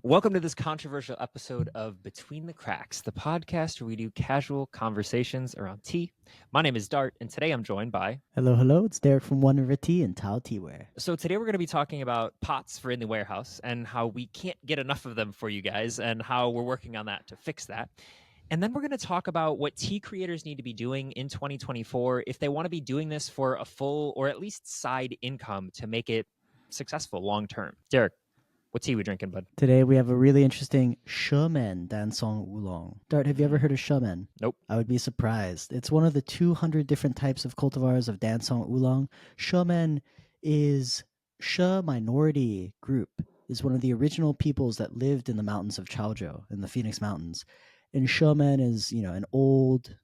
Welcome to this controversial episode of Between the Cracks, the podcast where we do casual conversations around tea. My name is Dart, and today I'm joined by... Hello, it's Derek from One River Tea and Tao Teaware. So today we're going to be talking about pots for in the warehouse and how we can't get enough of them for you guys and how we're working on that to fix that. And then we're going to talk about what tea creators need to be doing in 2024 if they want to be doing this for a full or at least side income to make it successful long term. Derek, what tea we drinking, bud? Today we have a really interesting Shure Dansong Oolong. Dart, have you ever heard of Shure? Nope. I would be surprised. It's one of the 200 different types of cultivars of Dansong Oolong. Shure is Shure minority group, is one of the original peoples that lived in the mountains of Chaozhou in the Phoenix Mountains. And Shure is, an old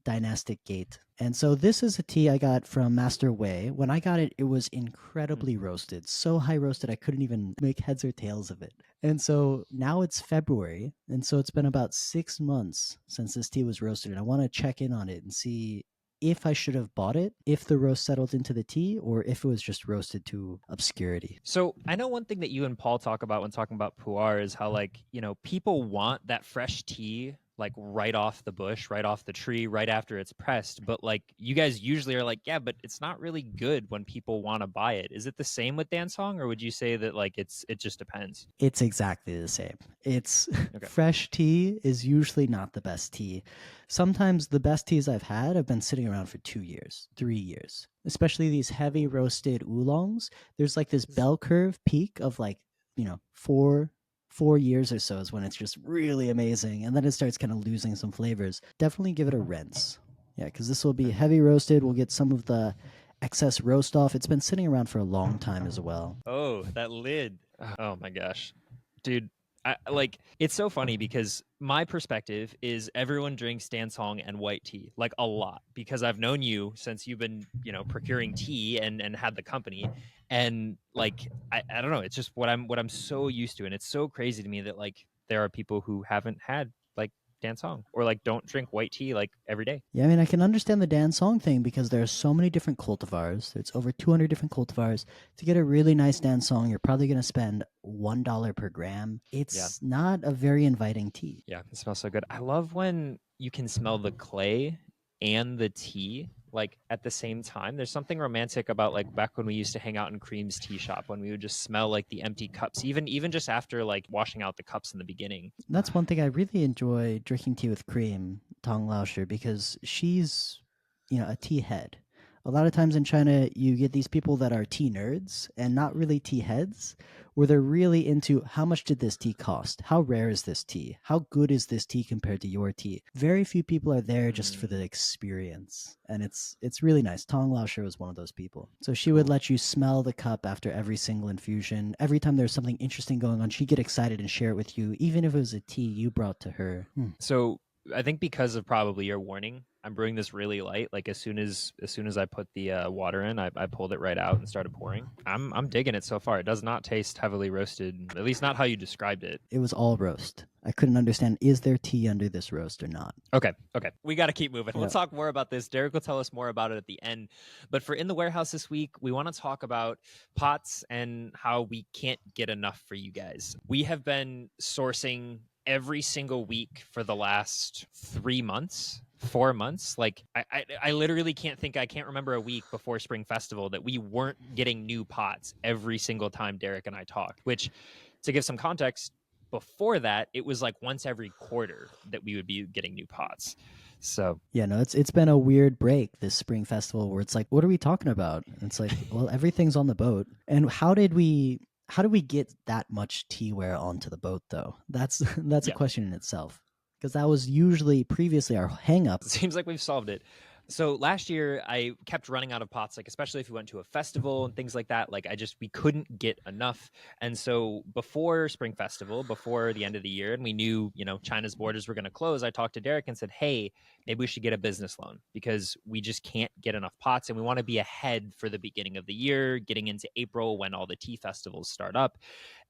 dynastic gate. And so this is a tea I got from Master Wei. When I got it, it was incredibly roasted. So high roasted, I couldn't even make heads or tails of it. And so now it's February. And so it's been about 6 months since this tea was roasted. And I want to check in on it and see if I should have bought it, if the roast settled into the tea, or if it was just roasted to obscurity. So I know one thing that you and Paul talk about when talking about pu'er is how, people want that fresh tea right off the bush, right off the tree, right after it's pressed. But you guys usually are like, yeah, but it's not really good when people want to buy it. Is it the same with Dansong, or would you say that it just depends? It's exactly the same. It's okay. Fresh tea is usually not the best tea. Sometimes the best teas I've had have been sitting around for 2 years, 3 years, especially these heavy roasted oolongs. There's this bell curve peak of 4 years or so is when it's just really amazing, and then it starts kind of losing some flavors. Definitely give it a rinse. Yeah, because this will be heavy roasted. We'll get some of the excess roast off. It's been sitting around for a long time as well. Oh, that lid. Oh my gosh. Dude, it's so funny because my perspective is everyone drinks Dansong and white tea, a lot, because I've known you since you've been, procuring tea and had the company. And I don't know, it's just what I'm so used to. And it's so crazy to me that there are people who haven't had Dansong or don't drink white tea every day. Yeah, I mean, I can understand the Dansong thing because there are so many different cultivars. There's over 200 different cultivars. To get a really nice Dansong, you're probably going to spend $1 per gram. It's not a very inviting tea. Yeah, it smells so good. I love when you can smell the clay and the tea at the same time. There's something romantic about back when we used to hang out in Cream's tea shop, when we would just smell the empty cups, even just after washing out the cups in the beginning. That's one thing I really enjoy drinking tea with Cream, Tong Laosher, because she's a tea head. A lot of times in China, you get these people that are tea nerds and not really tea heads, where they're really into how much did this tea cost? How rare is this tea? How good is this tea compared to your tea? Very few people are there just for the experience. And it's really nice. Tong Laosher was one of those people. So she would let you smell the cup after every single infusion. Every time there's something interesting going on, she'd get excited and share it with you, even if it was a tea you brought to her. So I think because of probably your warning, I'm brewing this really light. As soon as I put the water in, I pulled it right out and started pouring. I'm digging it so far. It does not taste heavily roasted, at least not how you described it. It was all roast. I couldn't understand, is there tea under this roast or not? Okay. We got to keep moving. We'll talk more about this. Derek will tell us more about it at the end. But for In the Warehouse this week, we want to talk about pots and how we can't get enough for you guys. We have been sourcing every single week for the last 3 months, 4 months. I literally can't remember a week before Spring Festival that we weren't getting new pots every single time Derek and I talked, which, to give some context, before that, it was once every quarter that we would be getting new pots. So yeah, no, it's been a weird break, this Spring Festival, where it's what are we talking about? And it's well, everything's on the boat. And how did we get that much teaware onto the boat, though? That's a question in itself, because that was usually previously our hang up. It seems like we've solved it. So last year I kept running out of pots, especially if we went to a festival and things like that. We couldn't get enough. And so before Spring Festival, before the end of the year, and we knew, China's borders were going to close, I talked to Derek and said, hey, maybe we should get a business loan because we just can't get enough pots. And we want to be ahead for the beginning of the year, getting into April when all the tea festivals start up.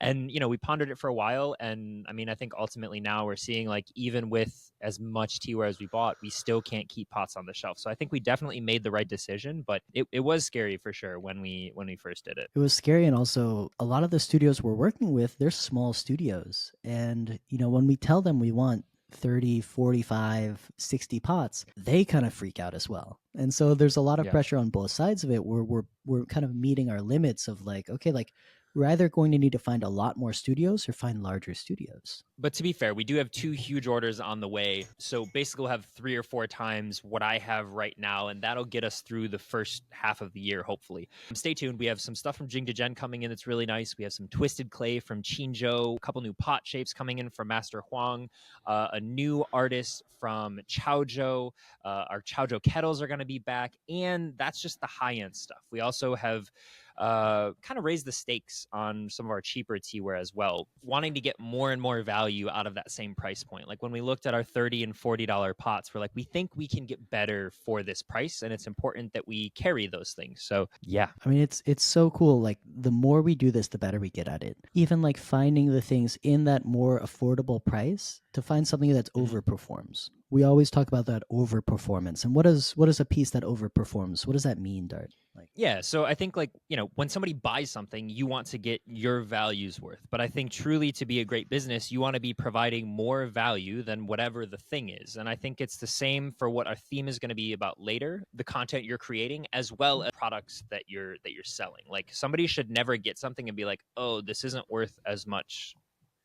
And, we pondered it for a while. And I mean, I think ultimately now we're seeing like, even with as much teaware as we bought, we still can't keep pots on the shelf. So I think we definitely made the right decision, but it was scary for sure when we first did it. It was scary, and also a lot of the studios we're working with, they're small studios. And, when we tell them we want 30, 45, 60 pots, they kind of freak out as well. And so there's a lot of pressure on both sides of it, where we're kind of meeting our limits of like, okay, like we're either going to need to find a lot more studios or find larger studios. But to be fair, we do have 2 huge orders on the way. So basically we'll have 3 or 4 times what I have right now, and that'll get us through the first half of the year, hopefully. Stay tuned. We have some stuff from Jing to Gen coming in that's really nice. We have some twisted clay from Chinzhou, a couple new pot shapes coming in from Master Huang, a new artist from Chaozhou. Our Chaozhou kettles are going to be back, and that's just the high-end stuff. We also have kind of raised the stakes on some of our cheaper teaware as well, wanting to get more and more value out of that same price point. Like when we looked at our $30 and $40 pots, we're like, we think we can get better for this price, and it's important that we carry those things. So yeah, I mean, it's so cool. Like the more we do this, the better we get at it. Even like finding the things in that more affordable price to find something that overperforms. We always talk about that overperformance. And what is a piece that overperforms? What does that mean, Dart? Like, yeah, so I think like, when somebody buys something, you want to get your value's worth. But I think truly to be a great business, you want to be providing more value than whatever the thing is. And I think it's the same for what our theme is going to be about later, the content you're creating, as well as products that you're selling. Like somebody should never get something and be like, oh, this isn't worth as much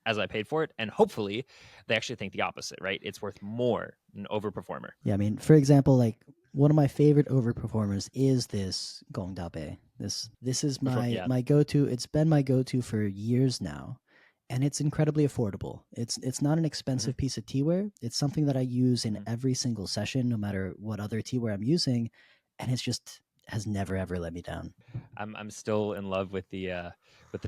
as I paid for it. And hopefully they actually think the opposite, right? It's worth more, an overperformer. Yeah, I mean, for example, like one of my favorite overperformers is this Gong Dao Bei. This is my go-to. It's been my go-to for years now, and it's incredibly affordable. It's not an expensive piece of teaware. It's something that I use in every single session, no matter what other teaware I'm using, and it's just has never ever let me down. I'm still in love with the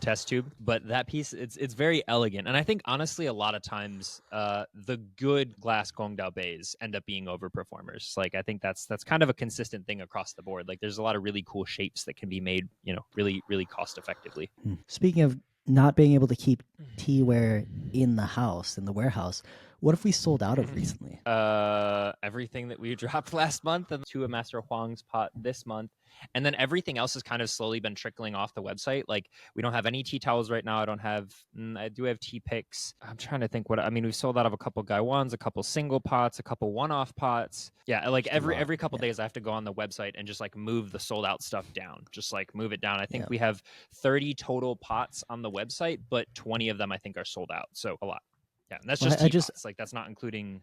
test tube, but that piece it's very elegant, and I think honestly a lot of times the good glass Gong Dao Beis end up being overperformers. Like I think that's kind of a consistent thing across the board. Like there's a lot of really cool shapes that can be made, really really cost effectively. Speaking of not being able to keep teaware in the house, in the warehouse, what if we sold out of recently? Everything that we dropped last month, and to a Master Huang's pot this month, and then everything else has kind of slowly been trickling off the website. Like we don't have any tea towels right now. I do have tea picks. I'm trying to think we've sold out of a couple Gaiwans, a couple single pots, a couple one-off pots. Yeah, like every couple days I have to go on the website and just like move the sold out stuff down. Just like move it down. I think we have 30 total pots on the website, but 20 of them I think are sold out. So a lot. Yeah, and that's just pots. Like that's not including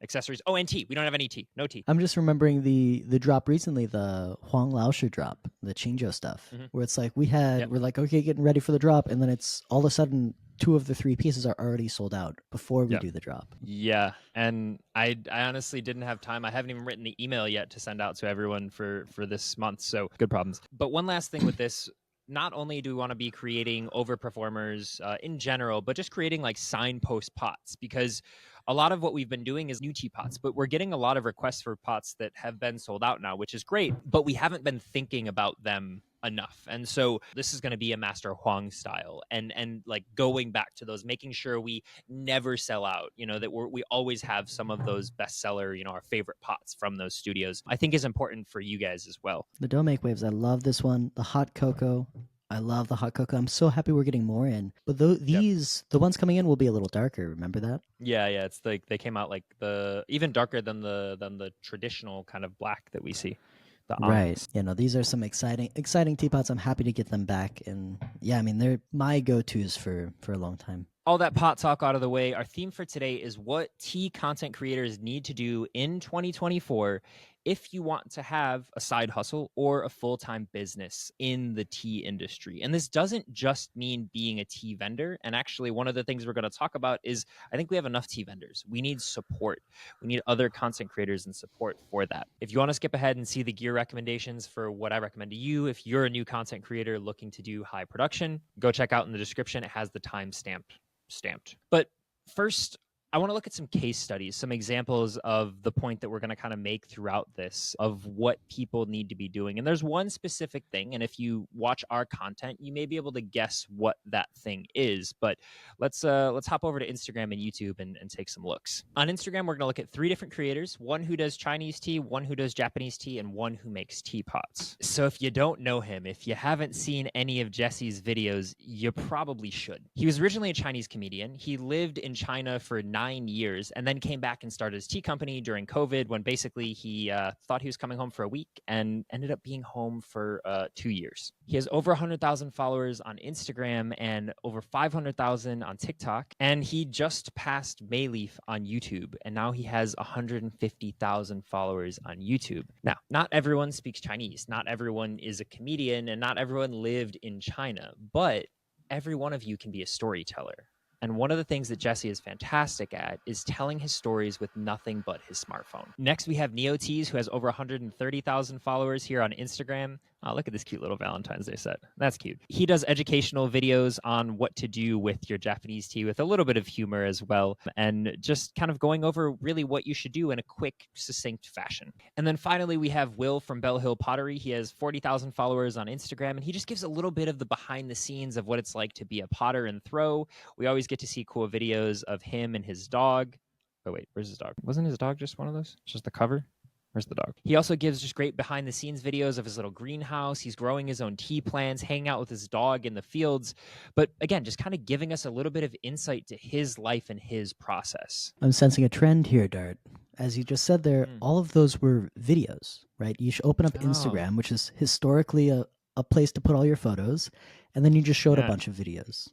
accessories. Oh, and tea. We don't have any tea. No tea. I'm just remembering the drop recently, the Huang Laoshi drop, the Qingzhou stuff, where it's like we're like, okay, getting ready for the drop, and then it's all of a sudden 2 of the 3 pieces are already sold out before we do the drop. Yeah, and I honestly didn't have time. I haven't even written the email yet to send out to everyone for this month. So good problems. But one last thing with this. Not only do we want to be creating overperformers in general, but just creating like signpost pots, because a lot of what we've been doing is new tea pots, but we're getting a lot of requests for pots that have been sold out now, which is great, but we haven't been thinking about them enough. And so this is going to be a Master Huang style, and like going back to those, making sure we never sell out, that we always have some of those bestseller, our favorite pots from those studios, I think is important for you guys as well. The Don't Make Waves, I love this one. The hot cocoa, I love the hot cocoa. I'm so happy we're getting more in. But the ones coming in will be a little darker. Remember that? Yeah, it's like they came out like even darker than the traditional kind of black that we see. Right. These are some exciting teapots. I'm happy to get them back. And yeah, I mean, they're my go-tos for a long time. All that pot talk out of the way, our theme for today is what tea content creators need to do in 2024 if you want to have a side hustle or a full-time business in the tea industry. And this doesn't just mean being a tea vendor. And actually, one of the things we're going to talk about is I think we have enough tea vendors. We need support. We need other content creators and support for that. If you want to skip ahead and see the gear recommendations for what I recommend to you, if you're a new content creator looking to do high production, go check out in the description. It has the time stamped. But first, I want to look at some case studies, some examples of the point that we're going to kind of make throughout this of what people need to be doing. And there's one specific thing, and if you watch our content, you may be able to guess what that thing is. But let's hop over to Instagram and YouTube and take some looks. On Instagram, we're going to look at 3 different creators: one who does Chinese tea, one who does Japanese tea, and one who makes teapots. So if you don't know him, if you haven't seen any of Jesse's videos, you probably should. He was originally a Chinese comedian. He lived in China for 9 years and then came back and started his tea company during COVID, when basically he thought he was coming home for a week and ended up being home for 2 years. He has over 100,000 followers on Instagram and over 500,000 on TikTok. And he just passed Mayleaf on YouTube, and now he has 150,000 followers on YouTube. Now, not everyone speaks Chinese. Not everyone is a comedian, and not everyone lived in China. But every one of you can be a storyteller. And one of the things that Jesse is fantastic at is telling his stories with nothing but his smartphone. Next, we have NeoTease, who has over 130,000 followers here on Instagram. Oh, look at this cute little Valentine's Day set. That's cute. He does educational videos on what to do with your Japanese tea with a little bit of humor as well, and just kind of going over really what you should do in a quick, succinct fashion. And then finally, we have Will from Bell Hill Pottery. He has 40,000 followers on Instagram, and he just gives a little bit of the behind the scenes of what it's like to be a potter and throw. We always get to see cool videos of him and his dog. Oh, wait, where's his dog? Wasn't his dog just one of those? It's just the cover? Where's the dog? He also gives just great behind the scenes videos of his little greenhouse. He's growing his own tea plants, hanging out with his dog in the fields. But again, just kind of giving us a little bit of insight to his life and his process. I'm sensing a trend here, Dart. As you just said there, all of those were videos, right? You should open up Instagram, which is historically a place to put all your photos, and then you just showed a bunch of videos.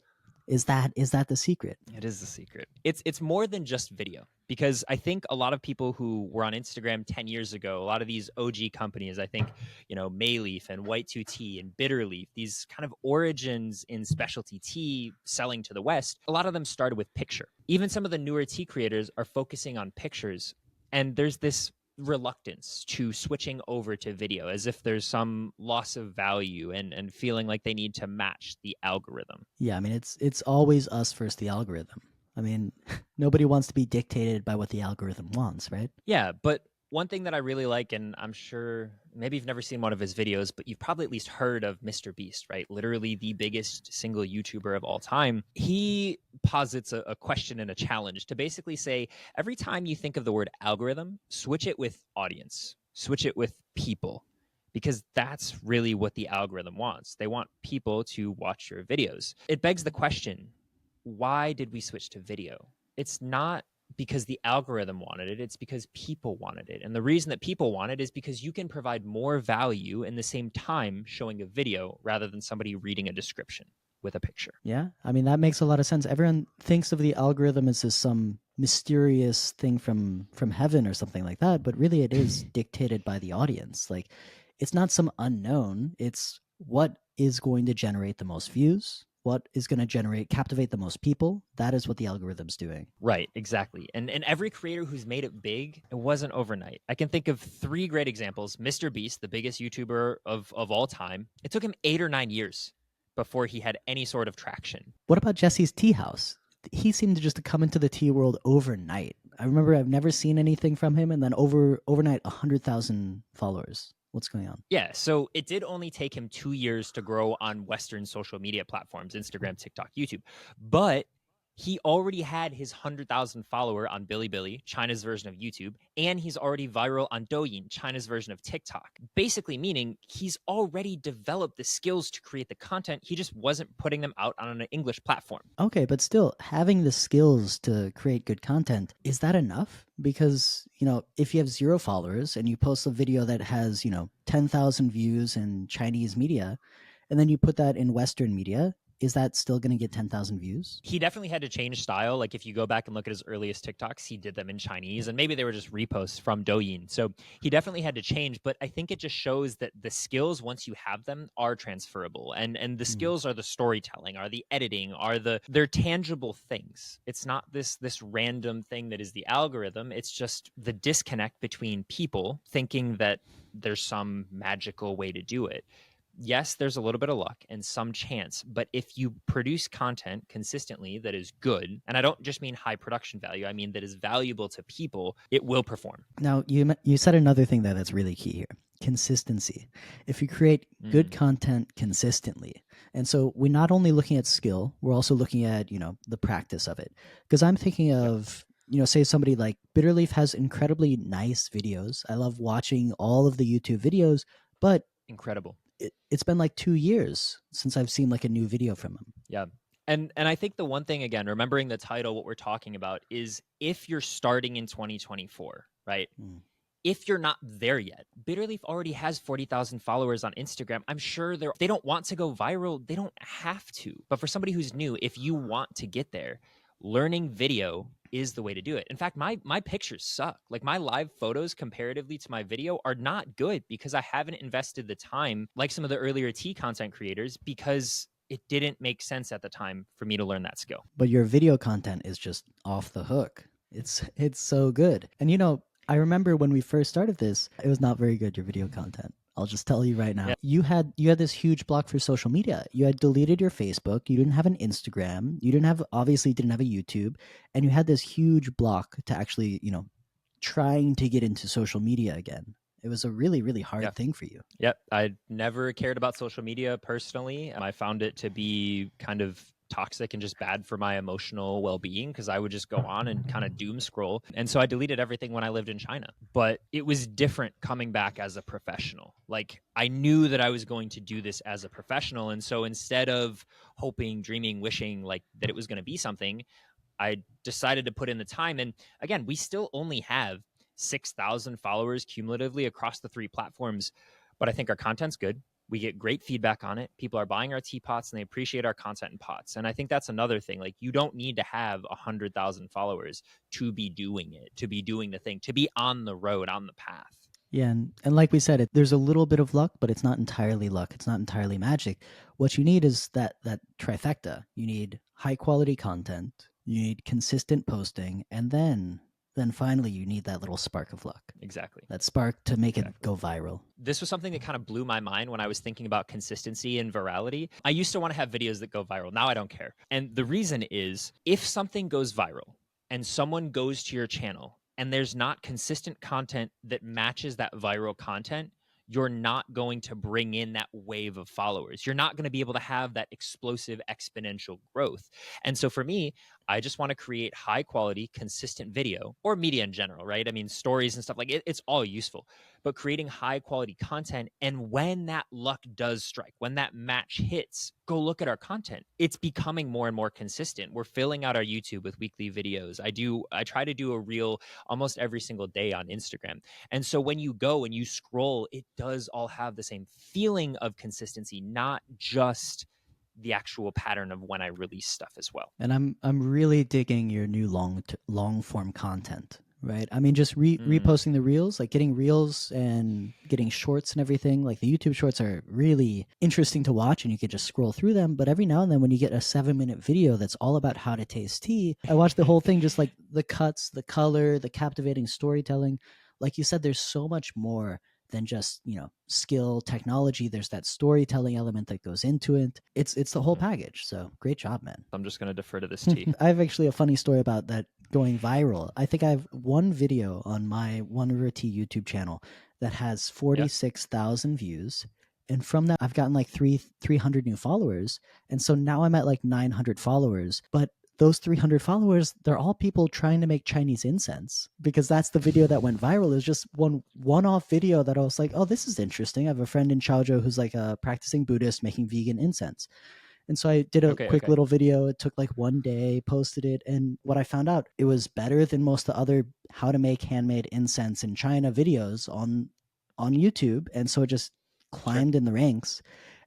Is that the secret? It is the secret. It's more than just video, because I think a lot of people who were on Instagram 10 years ago, a lot of these OG companies, I think, Mayleaf and White 2 Tea and Bitterleaf, these kind of origins in specialty tea selling to the West, a lot of them started with picture. Even some of the newer tea creators are focusing on pictures, and there's this reluctance to switching over to video, as if there's some loss of value and feeling like they need to match the algorithm. Yeah, I mean, it's always us versus the algorithm. I mean, nobody wants to be dictated by what the algorithm wants, right? Yeah, but one thing that I really like, and I'm sure maybe you've never seen one of his videos, but you've probably at least heard of Mr. Beast, right? Literally the biggest single YouTuber of all time. He posits a question and a challenge to basically say, every time you think of the word algorithm, switch it with audience, switch it with people, because that's really what the algorithm wants. They want people to watch your videos. It begs the question, why did we switch to video? It's not because the algorithm wanted it, it's because people wanted it. And the reason that people want it is because you can provide more value in the same time showing a video rather than somebody reading a description with a picture. Yeah, I mean, that makes a lot of sense. Everyone thinks of the algorithm as this some mysterious thing from heaven or something like that, but really it is dictated by the audience. Like, it's not some unknown, it's what is going to generate the most views, what is going to captivate the most people. That is what the algorithm's doing. Right, exactly. And every creator who's made it big, it wasn't overnight. I can think of 3 great examples. Mr. Beast, the biggest YouTuber of all time, it took him 8 or 9 years before he had any sort of traction. What about Jesse's Tea House? He seemed to just come into the tea world overnight. I remember I've never seen anything from him, and then overnight 100,000 followers. What's going on? Yeah, so it did only take him 2 years to grow on Western social media platforms, Instagram, TikTok, YouTube. But he already had his 100,000 follower on Bilibili, China's version of YouTube, and he's already viral on Douyin, China's version of TikTok. Basically meaning he's already developed the skills to create the content, he just wasn't putting them out on an English platform. Okay, but still, having the skills to create good content, is that enough? Because, if you have 0 followers and you post a video that has, 10,000 views in Chinese media, and then you put that in Western media, is that still going to get 10,000 views? He definitely had to change style. Like, if you go back and look at his earliest TikToks, he did them in Chinese, and maybe they were just reposts from Douyin. So he definitely had to change, but I think it just shows that the skills, once you have them, are transferable. And the skills are the storytelling, are the editing, they're tangible things. It's not this random thing that is the algorithm. It's just the disconnect between people thinking that there's some magical way to do it. yes, there's a little bit of luck and some chance, but if you produce content consistently that is good, and I don't just mean high production value, I mean that is valuable to people, it will perform. Now, you said another thing there that's really key here: consistency. If you create good content consistently, and so we're not only looking at skill, we're also looking at the practice of it. Because I'm thinking of say somebody like Bitterleaf has incredibly nice videos. I love watching all of the YouTube videos, but Incredible. It's been like 2 years since I've seen like a new video from him. Yeah. And I think the one thing, again, remembering the title, what we're talking about is if you're starting in 2024, right? If you're not there yet, Bitterleaf already has 40,000 followers on Instagram. I'm sure they don't want to go viral. They don't have to. But for somebody who's new, if you want to get there, learning video is the way to do it. In fact, my pictures suck. Like my live photos comparatively to my video are not good because I haven't invested the time like some of the earlier tea content creators, because it didn't make sense at the time for me to learn that skill. But your video content is just off the hook. It's so good. And I remember when we first started this, it was not very good, your video content. I'll just tell you right now. Yeah. You had this huge block for social media. You had deleted your Facebook, you didn't have an Instagram, you obviously didn't have a YouTube, and you had this huge block to actually, trying to get into social media again. It was a really, really hard thing for you. Yep. I never cared about social media personally. I found it to be kind of toxic and just bad for my emotional well-being because I would just go on and kind of doom scroll. And so I deleted everything when I lived in China. But it was different coming back as a professional. Like I knew that I was going to do this as a professional. And so instead of hoping, dreaming, wishing like that it was going to be something, I decided to put in the time. And again, we still only have 6,000 followers cumulatively across the 3 platforms, but I think our content's good. We get great feedback on it. People are buying our teapots and they appreciate our content in pots. And I think that's another thing. Like you don't need to have 100,000 followers to be doing it, to be doing the thing, to be on the road, on the path. Yeah, and like we said, there's a little bit of luck, but it's not entirely luck. It's not entirely magic. What you need is that trifecta. You need high quality content, you need consistent posting, and then finally you need that little spark of luck. Exactly. That spark to make it go viral. This was something that kind of blew my mind when I was thinking about consistency and virality. I used to want to have videos that go viral. Now I don't care. And the reason is if something goes viral and someone goes to your channel and there's not consistent content that matches that viral content, you're not going to bring in that wave of followers. You're not going to be able to have that explosive exponential growth. And so for me, I just want to create high quality, consistent video or media in general, right? I mean, stories and stuff like it's all useful, but creating high quality content. And when that luck does strike, when that match hits, go look at our content. It's becoming more and more consistent. We're filling out our YouTube with weekly videos. I try to do a reel almost every single day on Instagram. And so when you go and you scroll, it does all have the same feeling of consistency, not just the actual pattern of when I release stuff as well. And I'm really digging your new long form content, right? I mean, just reposting the reels, like getting reels and getting shorts and everything. Like the YouTube shorts are really interesting to watch and you can just scroll through them. But every now and then when you get a 7-minute video that's all about how to taste tea, I watch the whole thing, just like the cuts, the color, the captivating storytelling. Like you said, there's so much more than just skill, technology. There's that storytelling element that goes into it. It's the whole package. So great job, man. I'm just going to defer to this tea. I have actually a funny story about that going viral. I think I have one video on my One River Tea YouTube channel that has 46,000 views. And from that, I've gotten like 300 new followers. And so now I'm at like 900 followers. But those 300 followers, they're all people trying to make Chinese incense, because that's the video that went viral. It was just one-off video that I was like, oh, this is interesting. I have a friend in Chaozhou who's like a practicing Buddhist making vegan incense. And so I did a quick little video. It took like one day, posted it. And what I found out, it was better than most of the other how to make handmade incense in China videos on YouTube. And so it just climbed in the ranks.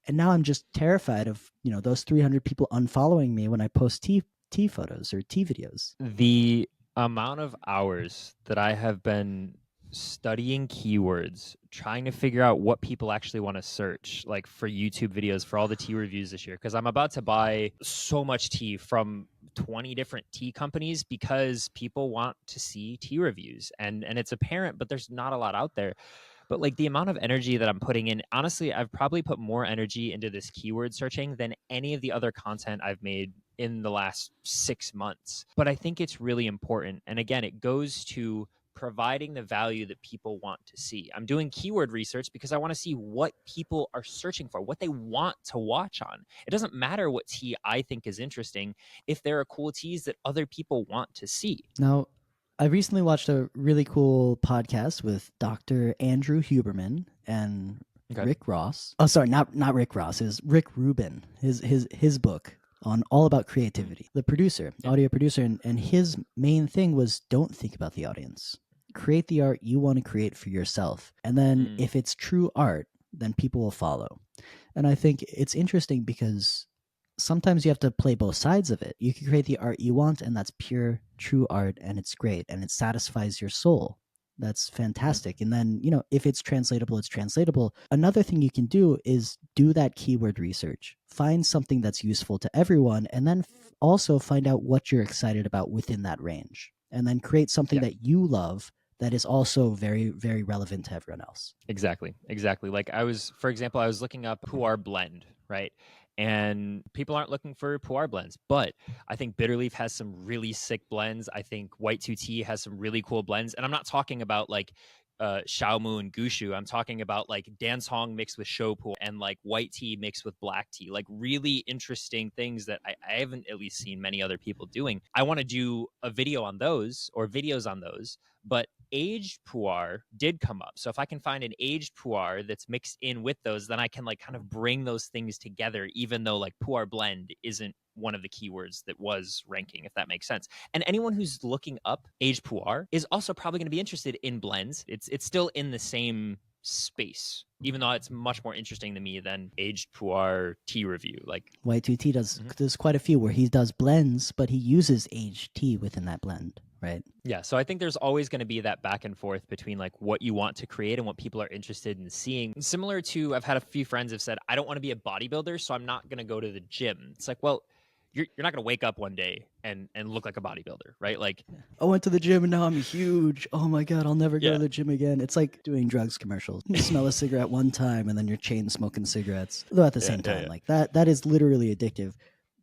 And now I'm just terrified of, those 300 people unfollowing me when I post tea photos or tea videos. The amount of hours that I have been studying keywords, trying to figure out what people actually want to search, like for YouTube videos, for all the tea reviews this year, because I'm about to buy so much tea from 20 different tea companies because people want to see tea reviews, and it's apparent, but there's not a lot out there. But like the amount of energy that I'm putting in, honestly, I've probably put more energy into this keyword searching than any of the other content I've made in the last 6 months. But I think it's really important. And again, it goes to providing the value that people want to see. I'm doing keyword research because I want to see what people are searching for, what they want to watch on. It doesn't matter what tea I think is interesting if there are cool teas that other people want to see. Now, I recently watched a really cool podcast with Dr. Andrew Huberman and Rick Ross. Oh, sorry, not Rick Ross. It was Rick Rubin. His book on all about creativity. The producer, audio producer, and his main thing was don't think about the audience. Create the art you want to create for yourself. And then if it's true art, then people will follow. And I think it's interesting because sometimes you have to play both sides of it. You can create the art you want, and that's pure, true art, and it's great, and it satisfies your soul. That's fantastic. And then, if it's translatable, it's translatable. Another thing you can do is do that keyword research. Find something that's useful to everyone, and then also find out what you're excited about within that range. And then create something that you love that is also very, very relevant to everyone else. Exactly. Like for example, I was looking up Pu'er blend, right? And people aren't looking for Pu'er blends, but I think Bitterleaf has some really sick blends. I think White 2T has some really cool blends. And I'm not talking about like Xiaomu and Gushu. I'm talking about like Dancehong mixed with Shopu and like white tea mixed with black tea, like really interesting things that I haven't at least seen many other people doing. I want to do a video on those or videos on those, but aged pu'er did come up. So if I can find an aged pu'er that's mixed in with those, then I can like kind of bring those things together, even though like pu'er blend isn't one of the keywords that was ranking, if that makes sense. And anyone who's looking up aged pu'er is also probably going to be interested in blends. It's still in the same space, even though it's much more interesting to me than aged pu'er tea review. Like White 2T does quite a few where he does blends, but he uses aged tea within that blend. Right. Yeah. So I think there's always going to be that back and forth between like what you want to create and what people are interested in seeing. Similar to, I've had a few friends have said, I don't want to be a bodybuilder, so I'm not going to go to the gym. It's like, well, you're not going to wake up one day and look like a bodybuilder, right? Like, I went to the gym and now I'm huge. Oh my God, I'll never go to the gym again. It's like doing drugs commercials. You smell a cigarette one time and then you're chain smoking cigarettes. Though at the same time, like that is literally addictive.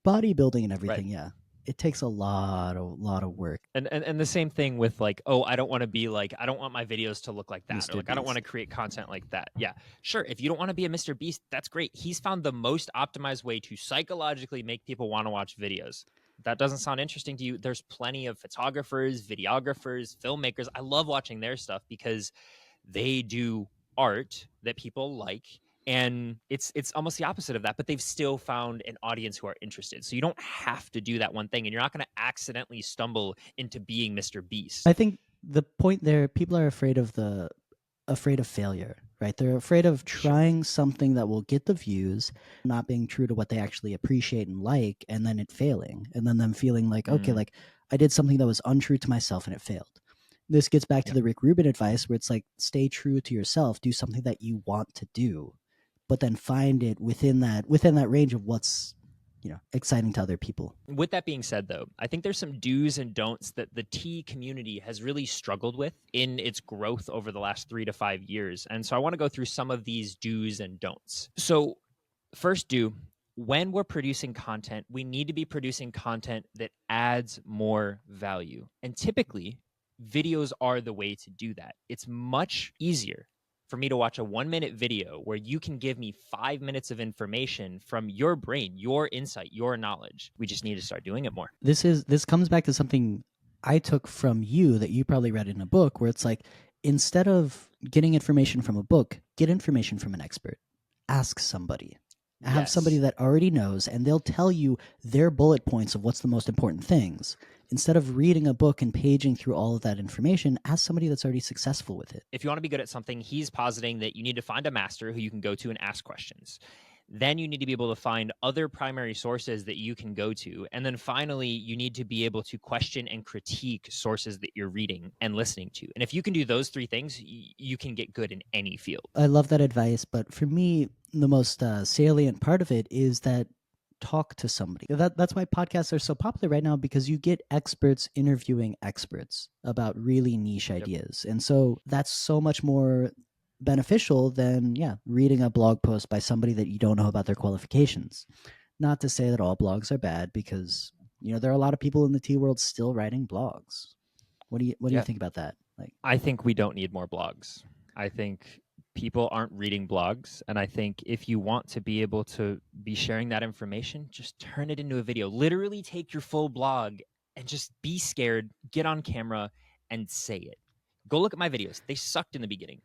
Bodybuilding and everything, it takes a lot of work. And the same thing with like, oh, I don't want to be like, I don't want my videos to look like that. Or like, I don't want to create content like that. Yeah, sure. If you don't want to be a Mr. Beast, that's great. He's found the most optimized way to psychologically make people want to watch videos. That doesn't sound interesting to you. There's plenty of photographers, videographers, filmmakers. I love watching their stuff because they do art that people like. And it's almost the opposite of that, but they've still found an audience who are interested. So you don't have to do that one thing, and you're not going to accidentally stumble into being Mr. Beast. I think the point there, people are afraid of failure, right? They're afraid of trying something that will get the views, not being true to what they actually appreciate and like, and then it failing, and then them feeling like, okay, like I did something that was untrue to myself and it failed. This gets back to the Rick Rubin advice where it's like, stay true to yourself, do something that you want to do, but then find it within that range of what's exciting to other people. With that being said, though, I think there's some do's and don'ts that the tea community has really struggled with in its growth over the last 3 to 5 years. And so I want to go through some of these do's and don'ts. So first do, when we're producing content, we need to be producing content that adds more value. And typically, videos are the way to do that. It's much easier for me to watch a 1-minute video where you can give me 5 minutes of information from your brain, your insight, your knowledge. We just need to start doing it more. This comes back to something I took from you that you probably read in a book where it's like, instead of getting information from a book, get information from an expert. Ask somebody. Have somebody that already knows, and they'll tell you their bullet points of what's the most important things. Instead of reading a book and paging through all of that information, ask somebody that's already successful with it. If you want to be good at something, he's positing that you need to find a master who you can go to and ask questions. Then you need to be able to find other primary sources that you can go to. And then finally, you need to be able to question and critique sources that you're reading and listening to. And if you can do those 3 things, you can get good in any field. I love that advice. But for me, the most salient part of it is that talk to somebody. That's why podcasts are so popular right now, because you get experts interviewing experts about really niche ideas. And so that's so much more beneficial than, yeah, reading a blog post by somebody that you don't know about their qualifications. Not to say that all blogs are bad, because there are a lot of people in the tea world still writing blogs. What do you Yeah. think about that? Like, I think we don't need more blogs. I think people aren't reading blogs. And I think if you want to be able to be sharing that information, just turn it into a video. Literally take your full blog and just be scared, get on camera and say it. Go look at my videos. They sucked in the beginning,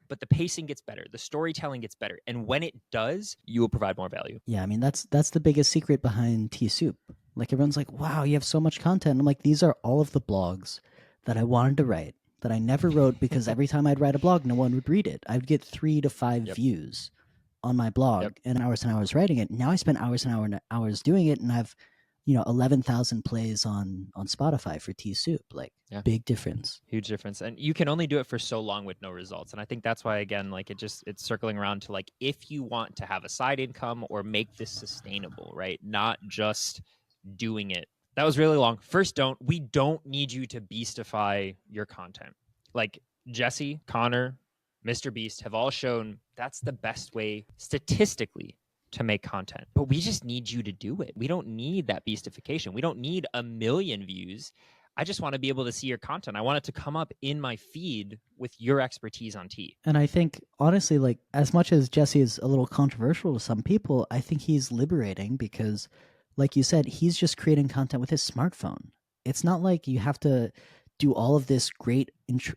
but the pacing gets better, the storytelling gets better. And when it does, you will provide more value. yeah, I mean, that's the biggest secret behind Tea Soup. Like, everyone's like, wow, you have so much content. I'm like, these are all of the blogs that I wanted to write that I never wrote, because every time I'd write a blog, no one would read it. I'd get 3 to 5 Yep. views on my blog Yep. and hours writing it. Now I spend hours and hours doing it, and I've 11,000 plays on Spotify for Tea Soup. Like, Yeah. big difference. Huge difference. And you can only do it for so long with no results. And I think that's why, again, like it's circling around to like, if you want to have a side income or make this sustainable, right? Not just doing it. That was really long. First, we don't need you to beastify your content. Like Jesse, Connor, Mr. Beast have all shown that's the best way statistically to make content. But we just need you to do it. We don't need that beastification. We don't need 1 million views. I just want to be able to see your content. I want it to come up in my feed with your expertise on tea. And I think, honestly, like, as much as Jesse is a little controversial to some people, I think he's liberating because, like you said, he's just creating content with his smartphone. It's not like you have to do all of this great,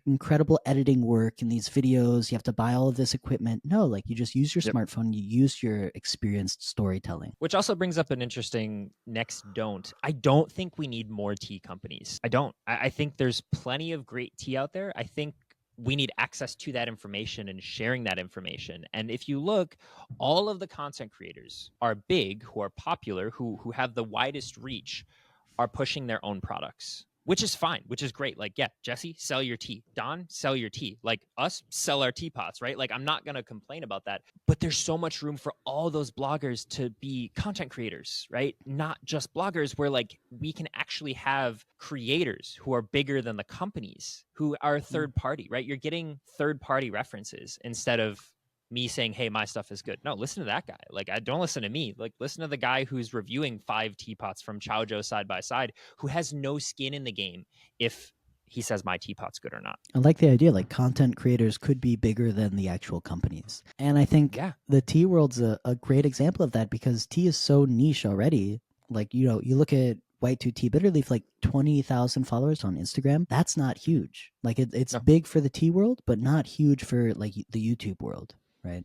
incredible editing work in these videos. You have to buy all of this equipment. No, like, you just use your smartphone, you use your experienced storytelling. Which also brings up an interesting next don't. I don't think we need more tea companies. I don't. I think there's plenty of great tea out there. I think we need access to that information and sharing that information. And if you look, all of the content creators are big, who are popular, who have the widest reach, are pushing their own products, which is fine, which is great. Like, yeah, Jesse, sell your tea. Don, sell your tea. Like, us, sell our teapots, right? Like, I'm not going to complain about that. But there's so much room for all those bloggers to be content creators, right? Not just bloggers, where like we can actually have creators who are bigger than the companies, who are third party, right? You're getting third party references instead of me saying, hey, my stuff is good. No, listen to that guy. Like, I don't listen to me. Like, listen to the guy who's reviewing 5 teapots from Chaojo side by side, who has no skin in the game if he says my teapot's good or not. I like the idea, like, content creators could be bigger than the actual companies. And I think the tea world's a great example of that, because tea is so niche already. Like, you look at White 2 Tea Bitterleaf, like 20,000 followers on Instagram. That's not huge. Like, it's big for the tea world, but not huge for like the YouTube world. Right.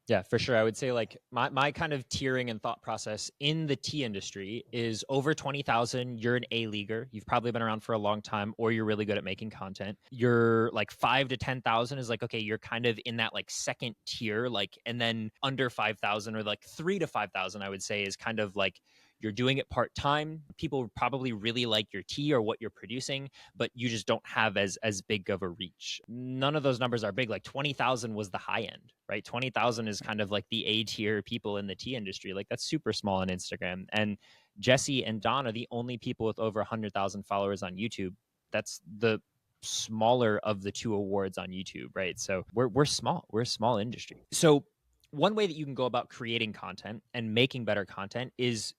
Yeah, for sure. I would say like my kind of tiering and thought process in the tea industry is over 20,000. You're an A-leaguer. You've probably been around for a long time, or you're really good at making content. You're like 5 to 10,000 is like, okay, you're kind of in that like second tier, like, and then under 5,000 or like 3 to 5,000, I would say, is kind of like you're doing it part-time. People probably really like your tea or what you're producing, but you just don't have as big of a reach. None of those numbers are big. Like 20,000 was the high end, right? 20,000 is kind of like the A tier people in the tea industry. Like, that's super small on Instagram. And Jesse and Don are the only people with over 100,000 followers on YouTube. That's the smaller of the 2 awards on YouTube, right? So we're small. We're a small industry. So one way that you can go about creating content and making better content is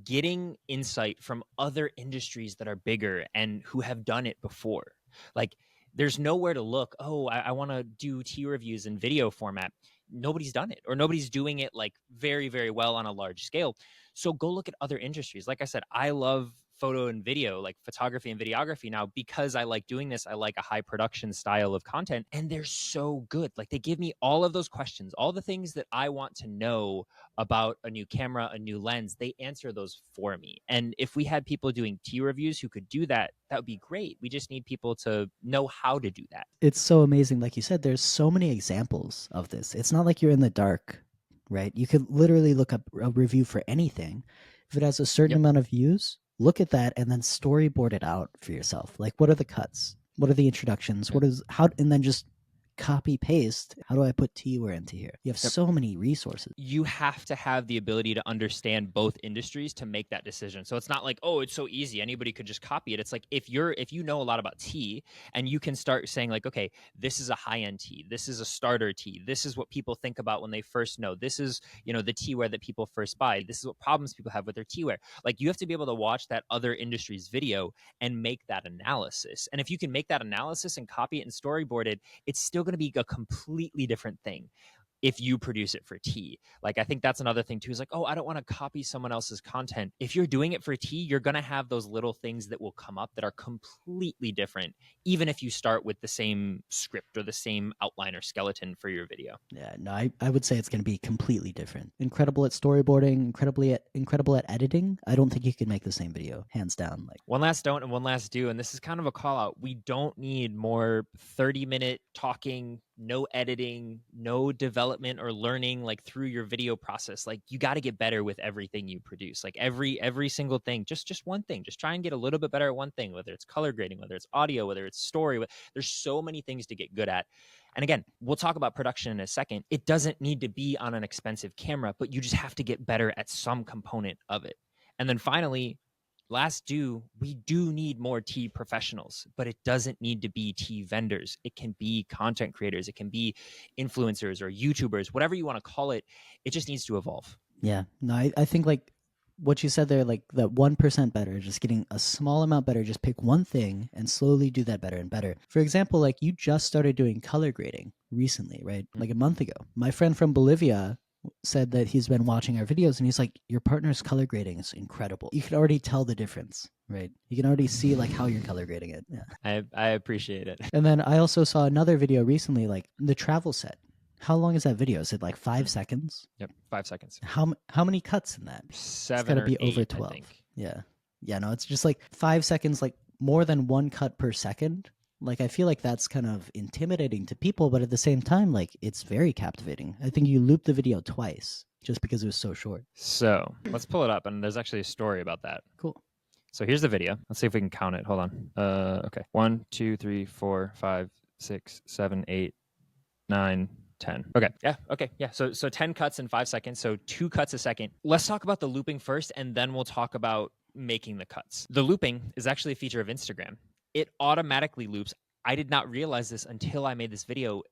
getting insight from other industries that are bigger and who have done it before. Like, there's nowhere to look. Oh, I want to do tea reviews in video format. Nobody's done it, or nobody's doing it like very, very well on a large scale. So go look at other industries. Like I said, I love photo and video, like photography and videography now, because I like doing this. I like a high production style of content, and they're so good. Like, they give me all of those questions, all the things that I want to know about a new camera, a new lens. They answer those for me. And if we had people doing tea reviews who could do that, that would be great. We just need people to know how to do that. It's so amazing. Like you said, there's so many examples of this. It's not like you're in the dark, right? You could literally look up a review for anything. If it has a certain amount of views, look at that and then storyboard it out for yourself. Like, what are the cuts? What are the introductions? What is how? And then just copy paste. How do I put Teaware into here? You have so many resources. You have to have the ability to understand both industries to make that decision. So it's not like, oh, it's so easy, anybody could just copy it. It's like if you know a lot about tea and you can start saying like, okay, this is a high-end tea, this is a starter tea, this is what people think about when they first know, this is, you know, the teaware that people first buy, this is what problems people have with their teaware. Like you have to be able to watch that other industry's video and make that analysis. And if you can make that analysis and copy it and storyboard it, it's still going to be a completely different thing if you produce it for tea. Like, I think that's another thing too, is like, oh, I don't want to copy someone else's content. If you're doing it for tea, you're going to have those little things that will come up that are completely different, even if you start with the same script or the same outline or skeleton for your video. Yeah, no, I would say it's going to be completely different. Incredible at storyboarding, incredible at editing. I don't think you can make the same video, hands down. Like, one last don't and one last do, and this is kind of a call out. We don't need more 30-minute talking, no editing, no development or learning like through your video process. Like you got to get better with everything you produce. Like every single thing, just one thing. Just try and get a little bit better at one thing, whether it's color grading, whether it's audio, whether it's story. There's so many things to get good at. And again, we'll talk about production in a second. It doesn't need to be on an expensive camera, but you just have to get better at some component of it. And then finally, we do need more tea professionals, but it doesn't need to be tea vendors. It can be content creators. It can be influencers or YouTubers, whatever you want to call it. It just needs to evolve. Yeah, no, I think like what you said there, like that 1% better, just getting a small amount better, just pick one thing and slowly do that better and better. For example, like you just started doing color grading recently, right? Like a month ago. My friend from Bolivia said that he's been watching our videos and he's like, your partner's color grading is incredible. You can already tell the difference, right? You can already see like how you're color grading it. Yeah. I appreciate it. And then I also saw another video recently, like the travel set. How long is that video? Is it like 5 seconds? Yep, 5 seconds. How many cuts in that? 7 it's gotta or be 8, over 12. I think. Yeah, no, it's just like 5 seconds, like more than one cut per second. Like I feel like that's kind of intimidating to people, but at the same time, like it's very captivating. I think you looped the video twice just because it was so short. So let's pull it up, and there's actually a story about that. Cool. So here's the video. Let's see if we can count it. Hold on. Okay. 1, 2, 3, 4, 5, 6, 7, 8, 9, 10. Okay. Yeah. Okay. Yeah. So 10 cuts in 5 seconds. So 2 cuts a second. Let's talk about the looping first, and then we'll talk about making the cuts. The looping is actually a feature of Instagram. It automatically loops. I did not realize this until I made this video.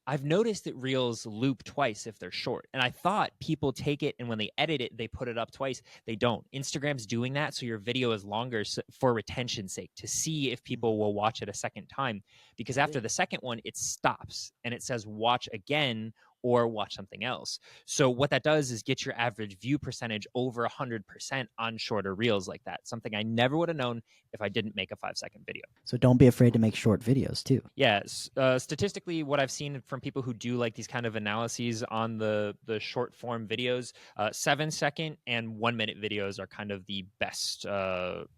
I've noticed that Reels loop twice if they're short. And I thought people take it and when they edit it, they put it up twice. They don't. Instagram's doing that so your video is longer for retention's sake, to see if people will watch it a second time. Because after the second one, it stops and it says watch again or watch something else. So what that does is get your average view percentage over 100% on shorter Reels like that. Something I never would have known if I didn't make a 5-second video. So don't be afraid to make short videos too. Yeah, statistically, what I've seen from people who do like these kind of analyses on the short form videos, 7-second and 1-minute videos are kind of the best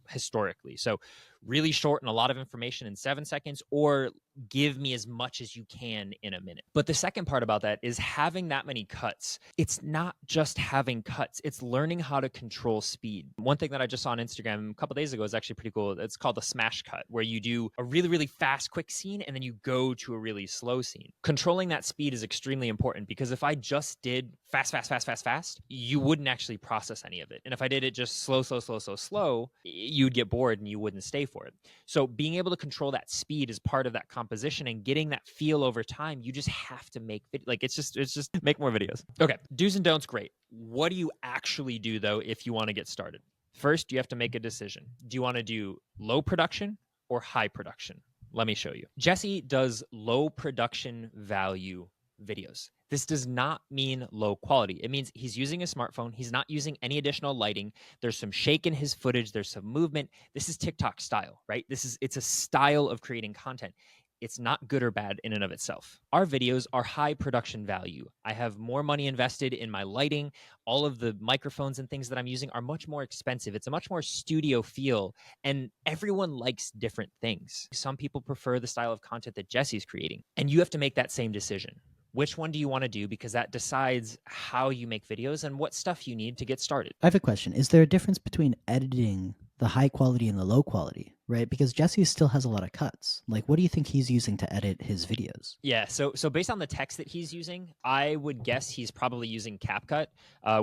historically. So really short and a lot of information in 7 seconds, or give me as much as you can in a minute. But the second part about that is having that many cuts. It's not just having cuts, it's learning how to control speed. One thing that I just saw on Instagram a couple days ago is actually pretty cool. It's called a smash cut, where you do a really, really fast, quick scene, and then you go to a really slow scene. Controlling that speed is extremely important, because if I just did fast, you wouldn't actually process any of it. And if I did it just slow, you'd get bored and you wouldn't stay for it. So being able to control that speed is part of that composition, and getting that feel over time. You just have to make like it's just make more videos. Okay, do's and don'ts, great. What do you actually do though if you want to get started? First, you have to make a decision. Do you want to do low production or high production? Let me show you. Jesse does low production value videos. This does not mean low quality. It means he's using a smartphone. He's not using any additional lighting. There's some shake in his footage. There's some movement. This is TikTok style, right? It's a style of creating content. It's not good or bad in and of itself. Our videos are high production value. I have more money invested in my lighting. All of the microphones and things that I'm using are much more expensive. It's a much more studio feel, and everyone likes different things. Some people prefer the style of content that Jesse's creating, and you have to make that same decision. Which one do you want to do? Because that decides how you make videos and what stuff you need to get started. I have a question. Is there a difference between editing the high quality and the low quality? right? Because Jesse still has a lot of cuts. Like, what do you think he's using to edit his videos? Yeah, so based on the text that he's using, I would guess he's probably using CapCut,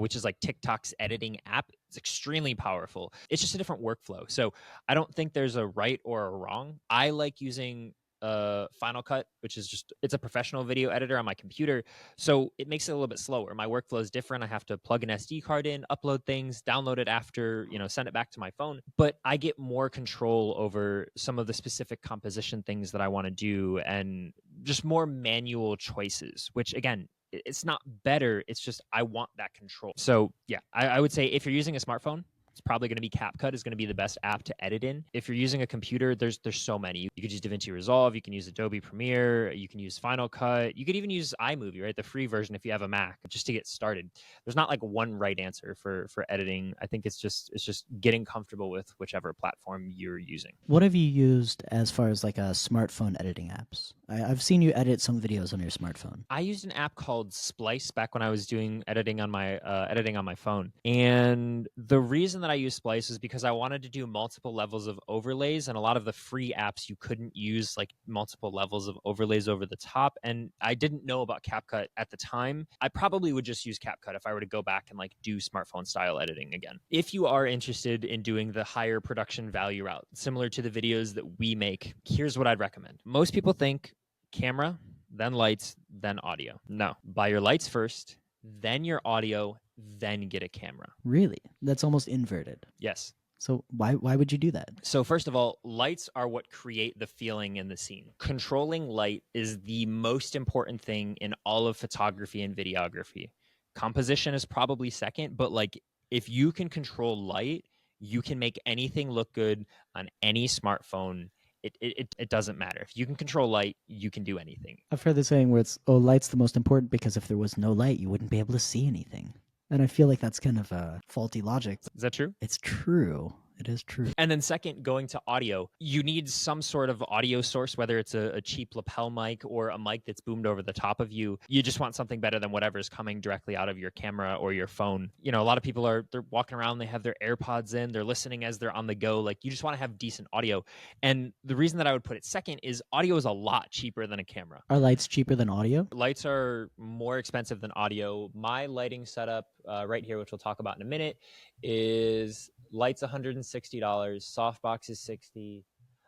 which is like TikTok's editing app. It's extremely powerful. It's just a different workflow. So I don't think there's a right or a wrong. I like using Final Cut, which is just, it's a professional video editor on my computer. So it makes it a little bit slower. My workflow is different. I have to plug an SD card in, upload things, download it after, send it back to my phone. But I get more control over some of the specific composition things that I want to do and just more manual choices, which again, it's not better. It's just I want that control. So yeah, I would say if you're using a smartphone, it's probably going to be CapCut is going to be the best app to edit in. If you're using a computer, there's so many. You could use DaVinci Resolve, you can use Adobe Premiere, you can use Final Cut, you could even use iMovie, right? The free version if you have a Mac, just to get started. There's not like one right answer for editing. I think it's just getting comfortable with whichever platform you're using. What have you used as far as like a smartphone editing apps? I've seen you edit some videos on your smartphone. I used an app called Splice back when I was doing editing on my phone. And the reason that I used Splice is because I wanted to do multiple levels of overlays, and a lot of the free apps you couldn't use like multiple levels of overlays over the top. And I didn't know about CapCut at the time. I probably would just use CapCut if I were to go back and like do smartphone style editing again. If you are interested in doing the higher production value route, similar to the videos that we make, here's what I'd recommend. Most people think camera, then lights, then audio. No, buy your lights first, then your audio, then get a camera. Really? That's almost inverted. Yes. So why would you do that? So first of all, lights are what create the feeling in the scene. Controlling light is the most important thing in all of photography and videography. Composition is probably second, but like if you can control light, you can make anything look good on any smartphone. It doesn't matter. If you can control light, you can do anything. I've heard the saying where it's, oh, light's the most important because if there was no light, you wouldn't be able to see anything. And I feel like that's kind of a faulty logic. Is that true? It's true. It is true. And then second, going to audio, you need some sort of audio source, whether it's a cheap lapel mic or a mic that's boomed over the top of you. You just want something better than whatever's coming directly out of your camera or your phone. A lot of people they're walking around, they have their AirPods in, they're listening as they're on the go. Like you just want to have decent audio. And the reason that I would put it second is audio is a lot cheaper than a camera. Are lights cheaper than audio? Lights are more expensive than audio. My lighting setup right here, which we'll talk about in a minute, is lights $160, softbox is $60,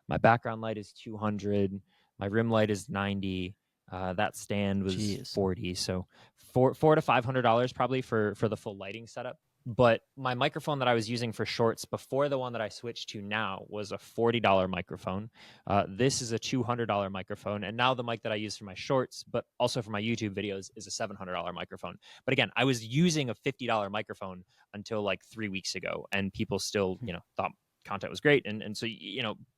my background light is $200, my rim light is $90, that stand was $40, so $400 to $500 probably for the full lighting setup. But my microphone that I was using for shorts before the one that I switched to now was a $40 microphone. This is a $200 microphone. And now the mic that I use for my shorts, but also for my YouTube videos, is a $700 microphone. But again, I was using a $50 microphone until like 3 weeks ago. And people still, thought content was great. And so,